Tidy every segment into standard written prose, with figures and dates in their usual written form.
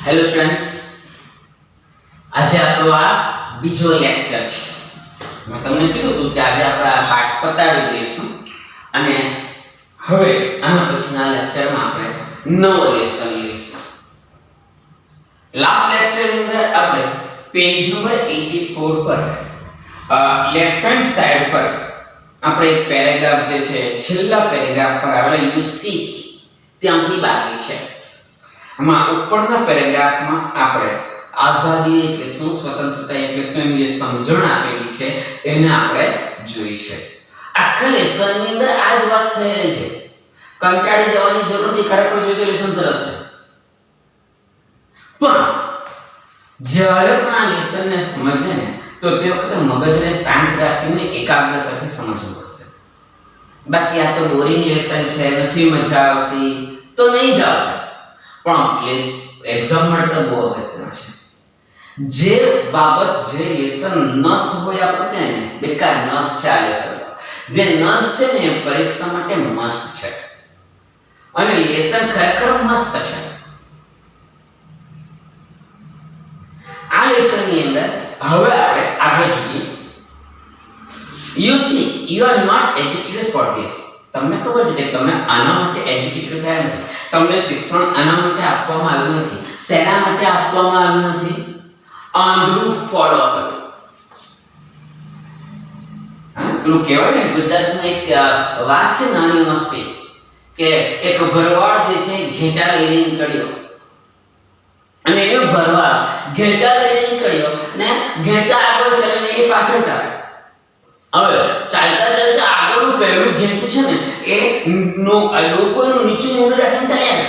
Hello students, આજે આપણો આ બીજો લેક્ચર છે. મેં તમને કીધું હતું કે આજે આપણે આ પાઠ પતાવી દઈશું અને હવે આના પછીના લેક્ચરમાં આપણે નવો લેસન લઈશું. લાસ્ટ લેક્ચરની અંદર આપણે પેજ નંબર 84 પર લેફ્ટ હેન્ડ સાઈડ પર આપણે એક પેરેગ્રાફ જે છે છેલ્લા પેરેગ્રાફ પર આવેલા યુ સી ત્યાંથી બાકી છે. આમાં ઉપરના પેરેગ્રાફમાં આપણે આઝાદી એટલે શું, સ્વતંત્રતા એટલે શું એની જે સમજણ આપેલી છે એને આપણે જોઈ છે. આખા લેસનની અંદર આ જ વાત થયેલી છે. કંટાળી જવાની જરૂર નથી, ખરેખર જોઈએ તો લેસન સરસ છે. પણ જ્યારે પણ આ લેસનને સમજે ને તો તે વખતે મગજને શાંત રાખીને એકાગ્રતાથી સમજવું પડશે. બાકી આ તો બોરિંગ લેસન છે, નથી મજા આવતી તો નહીં જ આવશે. પણ એક્ઝામ માટે તો બહુ અગત્યનું છે. જે બાબત જે લેસન નસ હોય આપણે કહે ને બેકાર નસ છે આ લેસન, જે નસ છે ને એ પરીક્ષા માટે મસ્ત છે અને લેસન ખરેખર મસ્ત છે. આ લેસનની અંદર હવે આપણે આગળ જોઈએ. You see you are not educated for this. તમને ખબર છે કે તમે આના માટે એજ્યુકેટેડ થયા નથી. તમને શિક્ષણ આના માટે આપવામાં આવ્યું નથી. શેના માટે આપવામાં આવ્યું નથી? આંધળું ફોલો કરો. પેલું કહેવાય ને ગુજરાતમાં એક વાત છે નાની મસ્તી કે એક ભરવાડ જે છે ઘેટા લઈને નીકળ્યો અને એ ભરવાડ ઘેટા લઈને નીકળ્યો ને ઘેટા આગળ ચાલે ને એ પાછળ ચાલે. હવે ચાલતા ચાલતા આગળનું પહેલું ઘેટું છે ને એ લોકોનું નીચું મોઢું રાખીને ચાલ્યા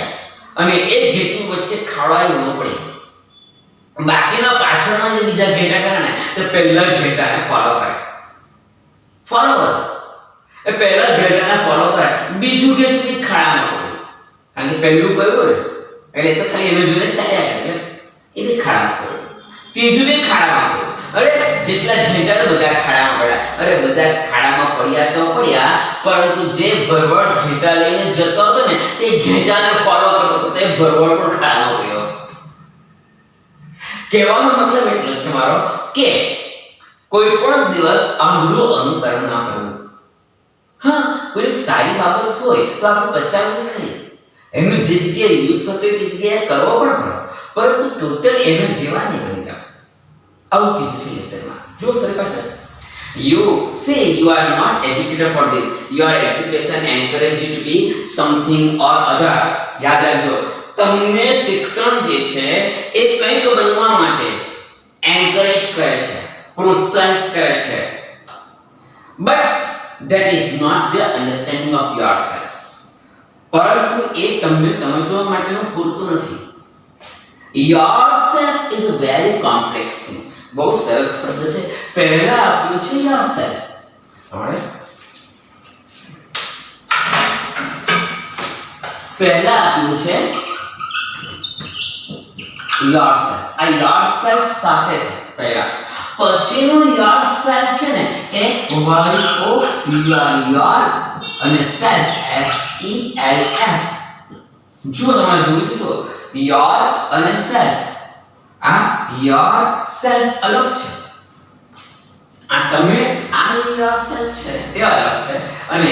અને એ ઘેટું વચ્ચે ખાડાયું ન પડી. બાકીના પાછળના જે બીજા ઘેટા કરે ને તે પહેલા ઘેટાને ફોલો કરે. ફોલો કરે એ પહેલા ઘેટાને ફોલો કરે. બીજું ઘેટું બી ખાડામાં પડ્યું કારણ કે પહેલું પડ્યું એટલે તો ખાલી એને જોઈને ચાલ્યા કરે, એ બી ખાડામાં પડ્યું. ત્રીજું બી ખાડામાં પડ્યું. અરે જેટલા ઘેટા બધા ખાડામાં પડ્યા. અરે બધા ખાડામાં પડ્યા તો પડ્યા, પરંતુ જે ભરવાડ ઘેટા લઈને જતો હતો ને તે ઘેટાને ફોલો કરતો હતો, તે ભરવાડ પણ ખાડામાં પડ્યો. કહેવાનો મતલબ એટલો છે મારો કે કોઈ પણ દિવસ આંધળું અનુકરણ ના કરવું. હા, કોઈ સારી બાબત હોય તો આપણે બચાવવું ખરી, એનું જે જગ્યાએ યુઝ થતો હોય તે જગ્યાએ કરવો પણ ખરો, પરંતુ ટોટલ એના જેવા નહીં બની જાવ. આવું કીધું છે લેસનમાં. જો ફરી પાછળ you say you are not educated for this. Your education encourage you to be something or other. યાદ રાખજો, તમને શિક્ષણ જે છે એ કંઈક બનવા માટે એન્કરેજ કરે છે, પ્રોત્સાહિત કરે છે. But that is not the understanding of yourself. પરંતુ એ તમને સમજવા માટેનું પૂરતું નથી. Yourself is a very complex thing. બહુ સરસ શબ્દ છે. પહેલા આપ્યું છે yourself. પહેલા આપ્યું છે yourself. આ yourself સાથે છે પહેલા. પછીનું yourself છે ને એ your અને self SELF. જો તમારે જોયું તો your અને self. આ યોર સેલ્ફ અલગ છે. આ તમે આ યોર સેલ્ફ છે તે અલગ છે અને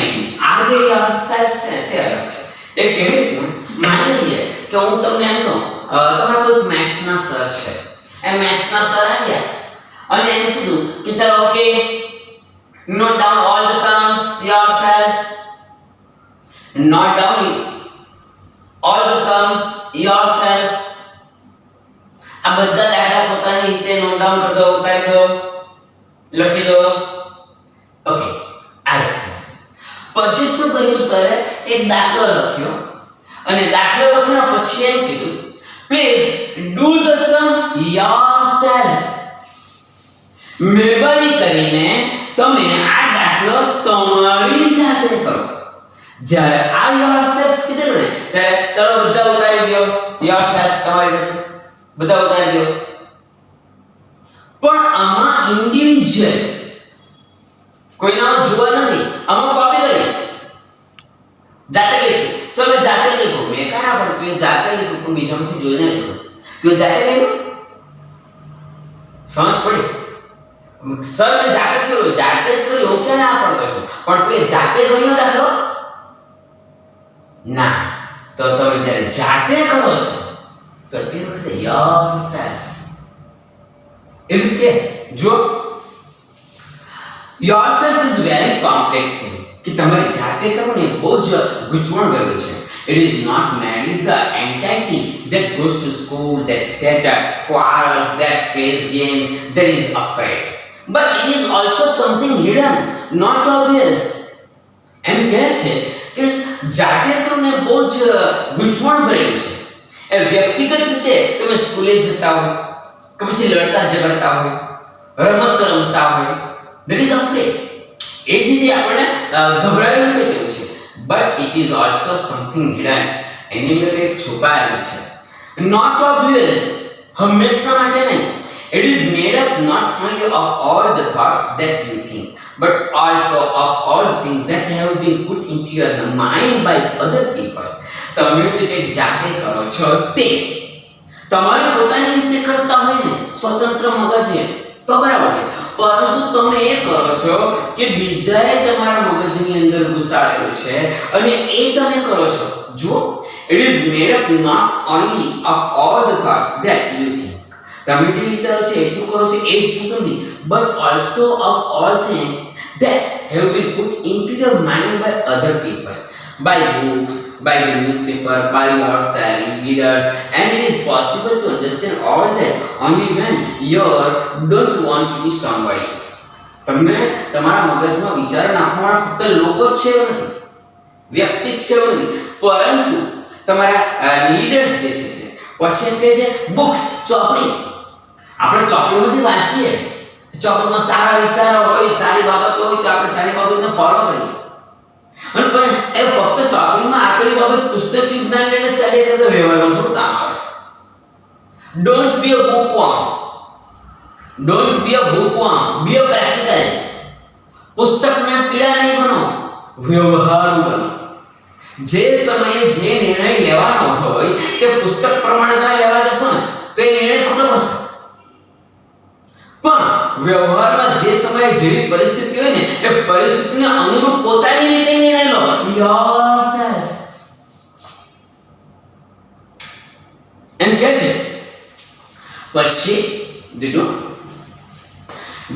આ જે યોર સેલ્ફ છે તે અલગ છે. એ કેવી રીતનું? માની લઈએ કે હું તમને એમ કહું, તમારા કોઈ મેથ્સના સર છે. એ મેથ્સના સર આવ્યા અને એમ કીધું કે ચલો okay, note down all the Sam's yourself. Note down all the Sam's yourself. આ બધા દાખલા પોતાની રીતે નોટ ડાઉન કરી દો, ઉતારી દો, લખી દો. ઓકે, આ એક્સરસાઇઝ. પછી શું કર્યું સરે? એક દાખલો લખ્યો અને દાખલો લખ્યા પછી એમ કીધું please do the sum yourself. મહેરબાની કરીને તમે આ દાખલો તમારી જાતે કરો. જ્યારે આ યોરસેલ્ફ કીધું ને ત્યારે ચલો બધા ઉતારી દો યોરસેલ્ફ તમારી જાતે. બધા ઉતારી દો. પણ આમાં ઇન્ડિવિજ્યુઅલ કોઈના જોવા નથી. આમાં કોપી કરી જાતે લખી. સો મેં જાતે લખ્યું. મેં કરા પડતું એ જાતે લખ્યું પણ બીજામાંથી જોઈને લખ્યું. તું જાતે કર્યું? સમજ પડી? સર મેં જાતે કર્યું, જાતે જ કર્યું હું ક્યાં ના પડતો છું, પણ તું એ જાતે કર્યો દાખલો ના. તો તમે જ્યારે જાતે કરો છો તો તે વખતે yourself is it clear? જો yourself is very complex thing કે તમારે જાતે કરવું ને બહુ જ ગૂંચવણ ભરેલું છે. It is not merely the entity that goes to school, that quarrels, that plays games, that is afraid. But it is also something hidden, not obvious. એમ કહે છે કે જાતે કરવું ને બહુ જ ગૂંચવણ ભરેલું છે. એ વ્યક્તિગત રીતે તમે સ્કૂલે જતા હોય કે પછી લડતા ઝઘડતા હોય, રમત રમતા હોય, that is afraid. એ ચીજ આપણને ગભરાયેલું કહેવું છે. But it is also something hidden. એની અંદર એક છુપાયેલું છે. Not obvious. હંમેશા માટે નહીં. It is made up not only of all the thoughts that you think, but also of all the things that have been put into your mind by other people. તમે જે કંઈક જાતે કરો છો તે તમારી પોતાની રીતે કરતા હોય ને સ્વતંત્ર મગજ છે તો બરાબર છે, પરંતુ તમે એ કરો છો કે બીજાએ તમારા મગજની અંદર ઘુસાડેલું છે અને એ તમે કરો છો. જો it is made up not only of all the thoughts that you think. તમે જે વિચારો છો એટલું કરો છો એ જ નથી, but also of all things that have been put into your mind by other people, by books, by the newspaper, by yourself, leaders, and it is possible to understand all that only when you don't want to be somebody. તમને તમારા મગજમાં વિચારો નાખવાના ફક્ત લોકો જ છે એવું નથી, વ્યક્તિ જ છે એવું નથી, પરંતુ તમારા લીડર્સ જે છે પછી એમ કહે છે બુક્સ, ચોપડી. આપણે ચોપડીમાંથી વાંચીએ, ચોપડીમાં સારા વિચારો હોય, સારી બાબતો હોય તો આપણે સારી બાબતને ફોલો કરીએ. અને પણ એ ફક્ત ચોપડીમાં આપેલી બાબત પુસ્તક વિજ્ઞાન લઈને ચાલીએ કરે તો વ્યવહારમાં થોડું કામ આવે. Don't be a bookworm, don't be a bookworm, be a practical. પુસ્તકના કીડા નહીં બનો, વ્યવહારુ બનો. જે સમયે જે નિર્ણય લેવાનો હોય તે પુસ્તક પ્રમાણે તમે લેવા જશો ને તો એ નિર્ણય ખોટો પડશે. પણ વ્યવહારમાં જે સમયે જેવી પરિસ્થિતિ હોય ને એ પરિસ્થિતિને અનુરૂપ પોતાની રીતે નિર્ણય લો. yourself. એમ કે છે પછી દીધો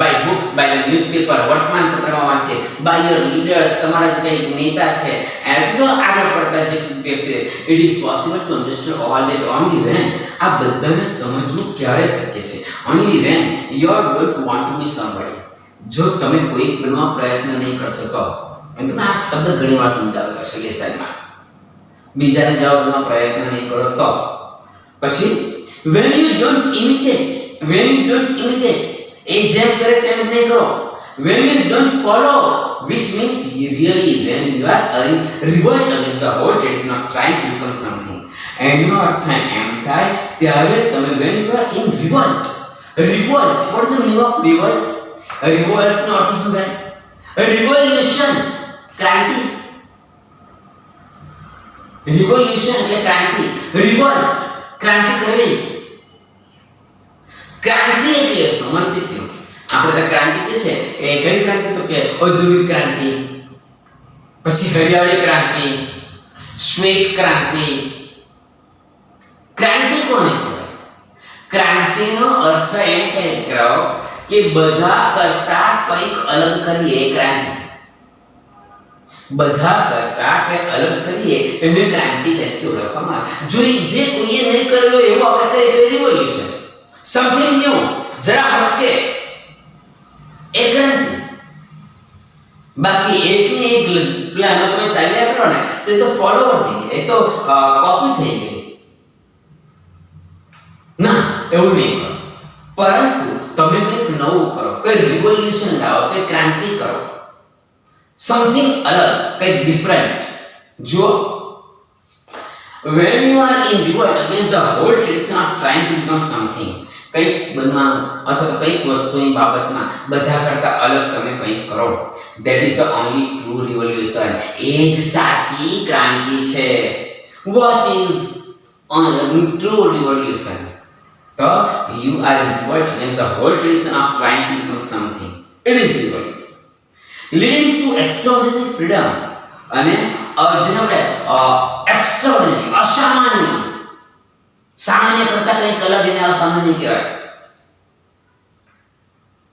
by books, by the newspaper, વર્તમાન પત્રમાં વાંચે, by your leaders, તમારા જે કંઈક નેતા છે એમ તો આગળ પડતા જે વ્યક્તિ. it is possible to understand all that only when. આ બધાને સમજવું ક્યારે શક્ય છે? only when you don't want to be somebody. જો તમે કોઈ બનવા પ્રયત્ન નહીં કરશો તો. એમ તમે આ શબ્દ ઘણી વાર સમજાવ્યો હશે લેસનમાં. બીજાને જેવા બનવા પ્રયત્ન નહીં કરો તો. પછી when you don't imitate, when you don't imitate, એ જેમ કરે તેમ નહીં કરો. when you don't follow, which means really when you are in revolt against the whole that is not trying to become something. એનો અર્થ એમ થાય ત્યારે તમે when you are in revolt. revolt, what is the meaning of revolt? revolt નો અર્થ શું થાય? revolution, ક્રાંતિ. revolution એટલે ક્રાંતિ. revolt, ક્રાંતિ કરવી. ક્રાંતિ એટલે શું? મને કીધું આપણે તો ક્રાંતિ કે છે એ કઈ ક્રાંતિ તો કે ઔદ્યોગિક ક્રાંતિ, પછી હરિયાળી ક્રાંતિ, શ્વેત ક્રાંતિ. ક્રાંતિ કોને કહેવાય? ક્રાંતિનો અર્થ એમ થાય દીકરાઓ કે બધા કરતા કંઈક અલગ કરીએ એ ક્રાંતિ. બધા કરતા કંઈક અલગ કરીએ એને ક્રાંતિ તરીકે ઓળખવામાં આવે. જો જે કોઈએ નહીં કરેલું એવું આપણે કરીએ તો રિવોલ્યુશન, સમથિંગ ન્યુ, જરા હટકે, એ ક્રાંતિ. બાકી એકને એક પ્લાન તમે ચાલ્યા કરો ને તો એ તો ફોલોવર થઈ ગયા, એ તો કોપી થઈ ગઈ. ના, એવું નહીં કરો. પરંતુ તમે કંઈક નવું કરો, કંઈક રિવોલ્યુશન લાવો, કંઈક ક્રાંતિ કરો, સમથિંગ અલગ, કંઈક ડિફરન્ટ. જો when you are in revolt against the whole tradition of trying to become something, કંઈક બનવાનું અથવા કંઈક વસ્તુની બાબતમાં બધા કરતા અલગ તમે કંઈક કરો, that is the only true revolution. એ જ સાચી ક્રાંતિ છે. what is true revolution? તો you are in revolt against the whole tradition of trying to become something. It is revolt leading to extraordinary freedom. અને જેને આપણે એક્સ્ટ્રાઓર્ડિનરી અસામાન્ય, સામાન્ય કરતા કંઈક અલગ એને અસામાન્ય કહેવાય.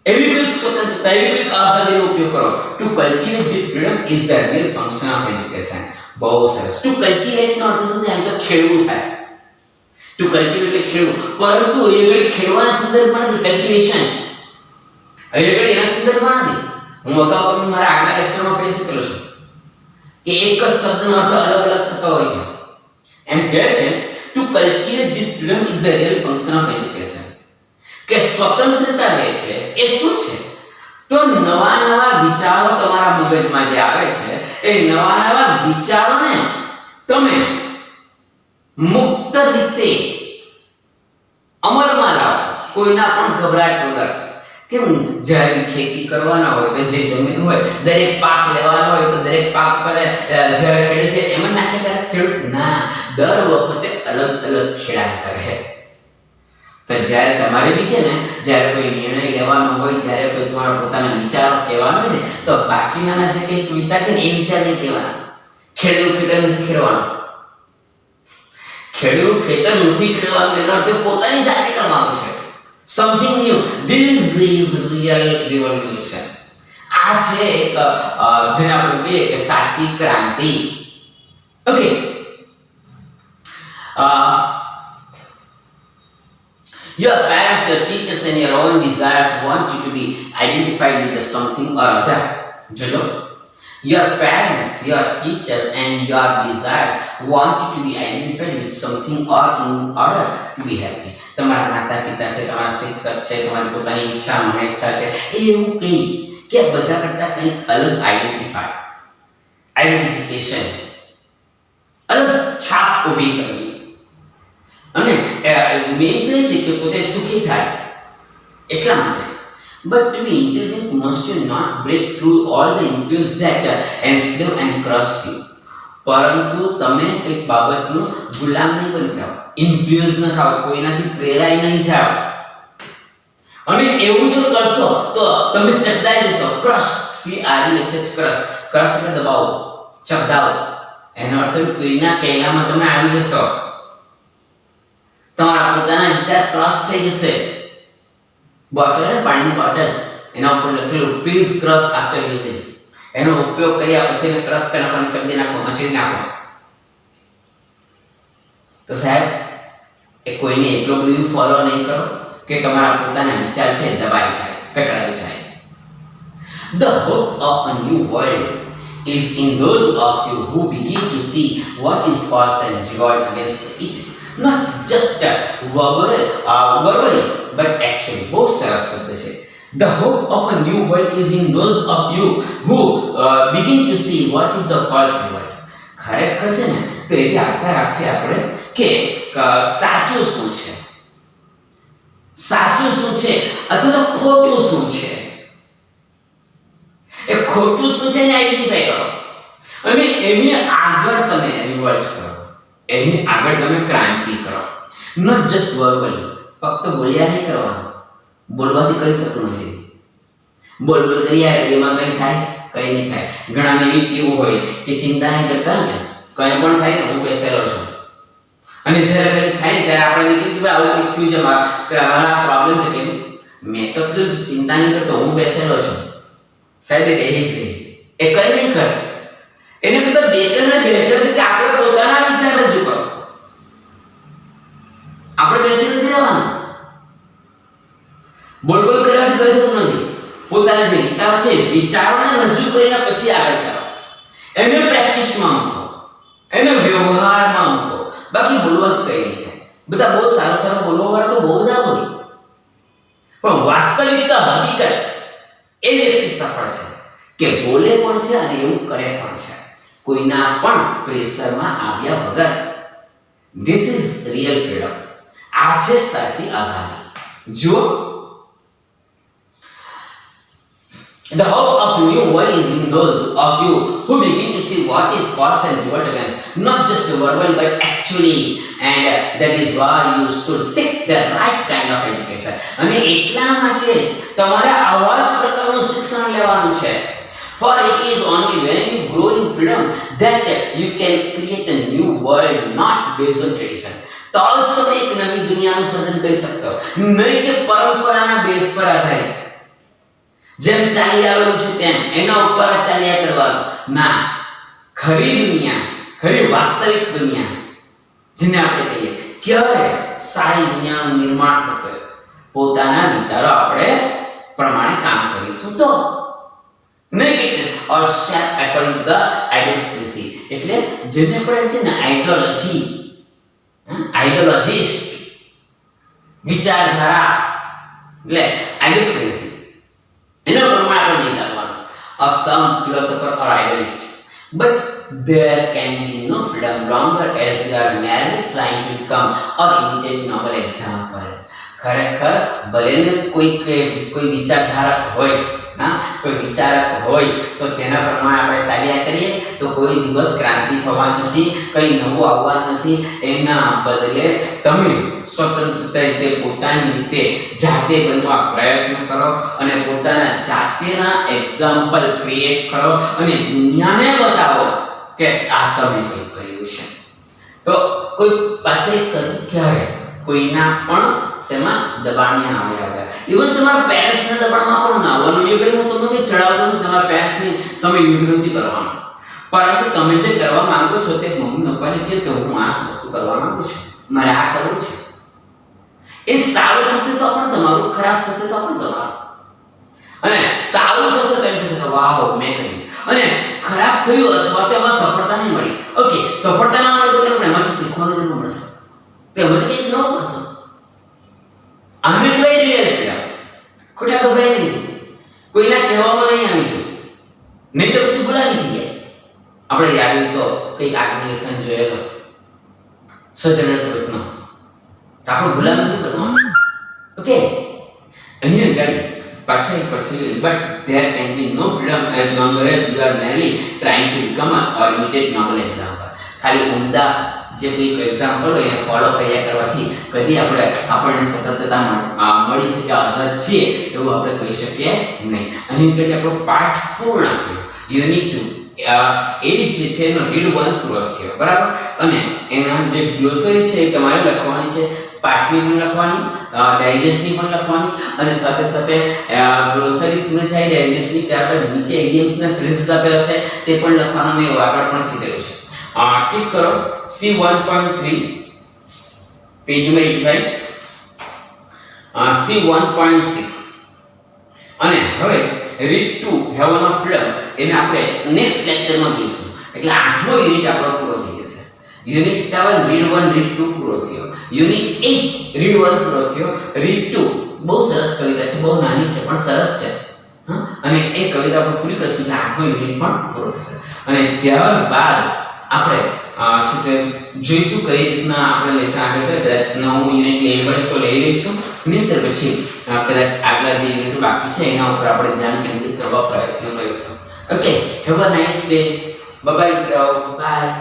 એવી કંઈક સ્વતંત્રતા, એવી કંઈક આઝાદીનો ઉપયોગ કરો. To cultivate this freedom is the real function of education. બહુ સરસ. ટુ કલ્ટિવેટ નો અર્થ શું થાય? તો ખેડવું થાય. ટુ કલ્ટિવેટ એટલે ખેડવું, પરંતુ એ ઘડી ખેડવાના સંદર્ભમાં નથી કલ્ટિવેશન, એ ઘડી એના સંદર્ભમાં નથી. હું અગાઉ તમને મારા આગલા લેક્ચરમાં કહી શકેલો છું કે એક જ શબ્દનો અર્થ અલગ અલગ થતો હોય છે. એમ કહે છે to cultivate this freedom is the real function of education, કે સ્વતંત્રતા જે છે એ શું છે? તો નવા નવા વિચારો તમારા મગજમાં જે આવે છે એ નવા નવા વિચારોને તમે મુક્ત રીતે અમલમાં લાવો, કોઈના પણ ગભરાટ વગર. કેમ જ્યારે ખેતી કરવાના હોય તો જે જમીન હોય દરેક પાક લેવાનો હોય તો દરેક પાક કરે, જ્યારે ખેડે છે એમ જ નાખે કરે ખેડૂત? ના, દર વખતે અલગ અલગ ખેડા કરે. તો જ્યારે તમારે બી છે ને, જ્યારે કોઈ નિર્ણય લેવાનો હોય, જ્યારે કોઈ તમારા પોતાના વિચારો કહેવાનો હોય ને, તો બાકીના જે કંઈક વિચાર છે ને એ વિચાર નહીં કહેવાના. ખેડેલું ખેતર નથી ખેડવાનું, ખેડેલું ખેતર નથી ખેડવાનું, એનો અર્થ પોતાની જાતે કરવાનું છે. Something new. This is real revolution. આ છે એક જેને આપણે કહીએ કે સાચી ક્રાંતિ. Okay, your parents, your teachers and your own desires want you to be identified with the something or other. Jojo, your parents, your teachers and your desires want you to be identified with something or in order to be happy. તમારા માતા પિતા છે, તમારા શિક્ષક છે, તમારી પોતાની ઈચ્છા મહેચ્છા છે, એવું કંઈ કે બધા કરતા કંઈક અલગ આઈડેન્ટિફિકેશન, અલગ છાપ ઊભી કરવી. અને મેઇન તો એ છે કે પોતે સુખી થાય એટલા માટે. But to be intelligent must you not break through all the influence that enslave and crush you. પરંતુ તમે કંઈક બાબતનું ગુલામ નહીં બની જાઓ, ઇન્ફ્લુઅન્સ ન થાઓ, કોઈનાથી પ્રેરાઈ નહીં જાઓ. અને એવું જો કરશો તો તમે ચકદાઈ જશો. Crush, CRUSH, crush. ક્રશ એટલે દબાવો, ચકદાવો. એનો અર્થ કોઈના કહેલામાં તમે આવી જશો, તમારા પોતાના વિચાર ક્રશ થઈ જશે. બોટલ ને પાણીની બોટલ, એના ઉપર લખેલું પ્લીઝ ક્રશ આફ્ટર યુઝિંગ. એનો ઉપયોગ કર્યા પછી એને ક્રશ કરી નાખો, ચકદી નાખો, મચી નાખો. તો સાહેબ એ કોઈને એટલું બધું ફોલો નહીં કરો કે તમારા પોતાના વિચાર છે દબાઈ જાય, કટરાઈ જાય. The hope of a new world is in those of you who begin to see what is false and revolt against it. Not just verbally, but actually. બહુ સરસ શબ્દ છે. The hope of a new world is in those of you who begin to see what is the false revolt. ખરેખર છે ને, તો એવી આશા રાખીએ આપણે કે સાચું શું છે, સાચું શું છે અથવા તો ખોટું શું છે, એ ખોટું શું છે એને આઈડેન્ટિફાઈ કરો અને એની આગળ તમે રિવોલ્ટ કરો, એની આગળ તમે ક્રાંતિ કરો. નોટ જસ્ટ વર્બલી, ફક્ત બોલ્યા નહીં કરવાનું. બોલવાથી કંઈ થતું નથી. બોલ બોલ કર્યા એમાં કંઈ થાય? કંઈ નહીં થાય. ઘણાને એવી ટેવ હોય કે ચિંતા નહીં કરતા ને, કંઈ પણ થાય ને હું બેસેલો છું, અને જ્યારે કંઈ થાય ત્યારે આપણે કીધું કે આવું કંઈક થયું છે, મારા પ્રોબ્લેમ છે કે મેં તો કીધું ચિંતા નહીં કરતો, હું બેસેલો છું. સાહેબ એ બેહી જ રહી, એ કંઈ નહીં કરે. એને કરતાં બેટર ને બેટર છે કે આપણે પોતાના વિચાર રજૂ કરો. આપણે બેસી નથી રહેવાનું. બોલ બોલ કરવાથી કઈ થતું નથી. પોતાના જે વિચારો છે વિચારોને રજૂ કરીને પછી આગળ ચાલો. એને પ્રેક્ટિસમાં મૂકો, એને વ્યવહારમાં મૂકો. બાકી બોલવાથી કઈ નહીં થાય. બધા બહુ સારું સારું બોલવા વાળા તો બહુ બધા હોય, પણ વાસ્તવિકતા હકીકત એ વ્યક્તિ સફળ છે કે બોલે પણ છે અને એવું કરે પણ છે, કોઈના પણ પ્રેશરમાં આવ્યા વગર. This is real freedom. આ છે સાચી આઝાદી. જો The hope of new world is in those of you who begin to see what is false and revolt against, not just verbally but actually, and that is why you should seek the right kind of education. અને એટલા માટે તમારે આવા જ પ્રકારનું શિક્ષણ લેવાનું છે. For it is only when you grow in freedom that you can create a new world, not based on tradition. તો જ તમે એક નવી દુનિયાનું સર્જન કરી શકશો, નહીં કે પરંપરાના બેઝ પર આધારિત જેમ ચાલી આવેલું છે તેમ એના ઉપર ચાલ્યા કરવાનું. ના, ખરી દુનિયા, ખરી વાસ્તવિક દુનિયા જેને આપણે કહીએ ક્યારે સારી દુનિયાનું નિર્માણ થશે, પોતાના વિચારો આપણે પ્રમાણે કામ કરીશું તો. નહીં કે ઓર શેપ અકોર્ડિંગ ટુ ધ આઇડિયોક્રેસી, એટલે જેને આપણે એમ કે ને આઇડિયોલોજી, આઇડિયોલોજીસ્ટ વિચારધારા એટલે આઇડિયોક્રેસી, એના પ્રમાણે આપણે નહીં ચાલવાનું. Of some philosopher or idealist, but there can be no freedom longer as you are merely trying to become or imitate noble example. ખરેખર ભલે ને કોઈ વિચારધારક હોય, હા, કોઈ વિચારક હોય તો તેના પ્રમાણે આપણે ચાલ્યા કરીએ તો કોઈ દિવસ ક્રાંતિ થવા નથી, કંઈ નવું આવવા નથી. એના બદલે તમે સ્વતંત્ર રીતે પોતાની રીતે જાતે બનવા પ્રયત્ન કરો અને પોતાના જાતેના એક્ઝામ્પલ ક્રિએટ કરો અને દુનિયાને બતાવો કે આ તમે કંઈ કર્યું છે. તો કોઈ પાછળ કર્યું ક્યારે કોઈના પણ શેમાં દબાણ્યા આવ્યા વગર. ઇવન તમારા પેરેન્ટ્સના દબાણમાં પણ ના આવવાનું. એ ઘડી હું તમને કંઈ ચડાવતો નથી, તમારા પેરેન્ટ્સની સમય યુદ્ધ નથી કરવાનું, પરંતુ તમે જે કરવા માંગો છો તે મમ્મી પપ્પાને કહો કે હું આ વસ્તુ કરવા માંગુ છું, મારે આ કરવું છે. એ સારું થશે તો પણ તમારું, ખરાબ થશે તો પણ તમારું. અને સારું થશે તો એમ થશે કે વાહ મેં કર્યું, અને ખરાબ થયું અથવા તો એમાં સફળતા નહીં મળી, ઓકે સફળતા ના મળે તો એમાંથી શીખવાનું જરૂર મળશે, તેમાંથી કંઈક નવું મળશે. આને કહેવાય રિયલ ફ્રીડમ. ખોટા ગભરાઈ નહીં છે, કોઈના કહેવામાં નહીં આવી છે, નહીં તો પછી ગુલામી થઈ જાય. આપણે યાદ હોય તો કંઈક આગળ લેસન જોયેલો સજ્જનત્વનો, તો આપણે ગુલામી નહીં કરવાનું. ઓકે, અહીંયા ગાડી પાછળ but there can be no freedom as long as you are merely trying to become or imitate noble example. ખાલી ઉમદા જે કોઈ એક્ઝામ્પલ હોય એને ફોલો કર્યા કરવાથી કદી આપણને સ્વતંત્રતા મળી છે કે આઝાદ છીએ એવું આપણે કહી શકીએ નહીં. અહીં કરી આપણો પાઠ પૂર્ણ થયો. યુનિટ 2 8 જે છે એનો રીડ 1 પૂરો થયો, બરાબર. અને એના જે ગ્લોસરી છે એ તમારે લખવાની છે, પાઠની પણ લખવાની, ડાયજેસ્ટની પણ લખવાની, અને સાથે સાથે ગ્લોસરી પૂરી થાય ડાયજેસ્ટની ત્યારબાદ નીચે ઇડિયમ્સના ફ્રેઝીસ આપેલા છે તે પણ લખવાના મેં આગળ પણ કીધેલું છે. ટિક કરો C1.3 પેજ નંબર 85, C1.6. અને હવે રીડ 2 હેવન ઓફ ફ્રીડમ એને આપણે નેક્સ્ટ લેક્ચરમાં જોઈશું. એટલે 8મો યુનિટ આપણો પૂરો થઈ જશે. યુનિટ 7 રીડ 1 રીડ 2 પૂરો થયો. યુનિટ 8 રીડ 1 પૂરો થયો. રીડ 2 બહુ સરસ કવિતા છે, બહુ નાની છે પણ સરસ છે, હા. અને એ કવિતા આપણે પૂરી કરીશું એટલે 8મો યુનિટ પણ પૂરો થશે. અને ત્યારબાદ આપણે જોઈશું કઈ રીતના આપણે લેસન આગળ કરીએ. કદાચ 9મું યુનિટ લેવી પડે તો લઈ લઈશું, નહીંતર પછી કદાચ આગલા જે યુનિટ બાકી છે એના ઉપર આપણે ધ્યાન કેન્દ્રિત કરવા પ્રયત્ન કરીશું. Okay, have a nice day. Bye bye.